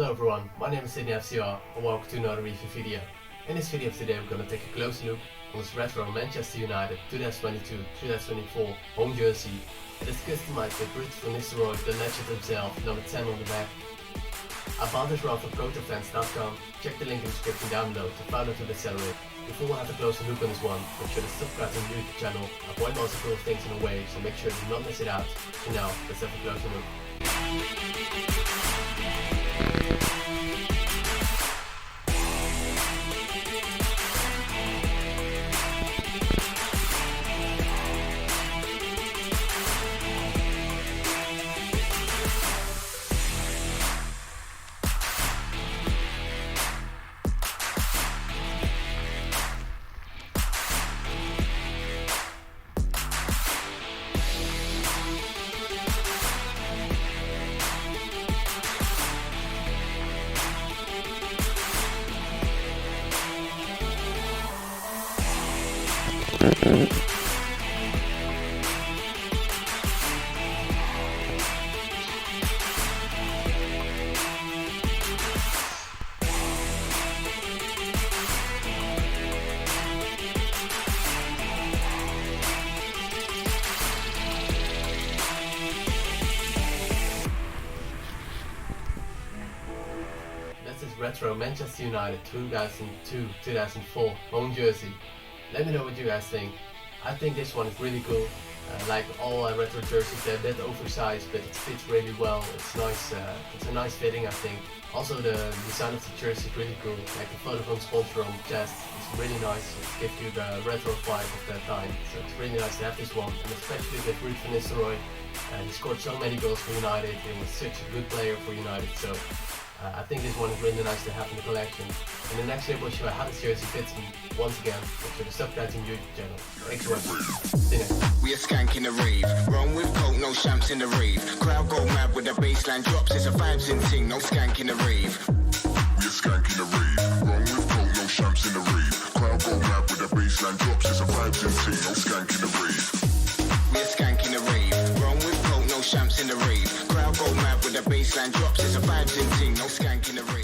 Hello everyone, my name is Sidney F.C.R. and welcome to another review video. In this video of today we're going to take a closer look on this retro Manchester United 2022-2024 home jersey. It is customized with Ruud van Nistelrooy, the legend himself, number 10 on the back. I bought this run from Kotofanss.com. Check the link in the description down below to find out who the seller is. Before we have a closer look on this one, make sure to subscribe to the YouTube channel. I point most of cool things in a way, so make sure to not miss it out. For now, let's have a closer look. This is retro Manchester United 2002-2004 home jersey. Let me know what you guys think. I think this one is really cool. Like all retro jerseys, they're a bit oversized, but it fits really well. It's nice. It's a nice fitting, I think. Also, the design of the jersey is really cool. Like the Vodafone sponsor on the chest is really nice. It gives you the retro vibe of that time. So it's really nice to have this one, and especially with Ruud van Nistelrooy. He scored so many goals for United. He was such a good player for United. So I think this one is really nice to have in the collection. In the next video we'll show you how this jersey fits me. Once again, make sure to subscribe to the YouTube channel. Thanks for watching. See you next time. We are skanking the rave. Run with coke, no champs in the rave. Crowd go mad with the baseline drops. It's a vibes in ting, no skanking the rave. We are skanking the rave. Run with coke, no champs in the rave. Crowd go mad with the baseline drops. It's a vibes in ting, no skanking the rave. We are skanking the rave. Run with coke, no champs in the rave. Crowd go mad with the baseline drops. It's a vibes in ting, no skanking the rave.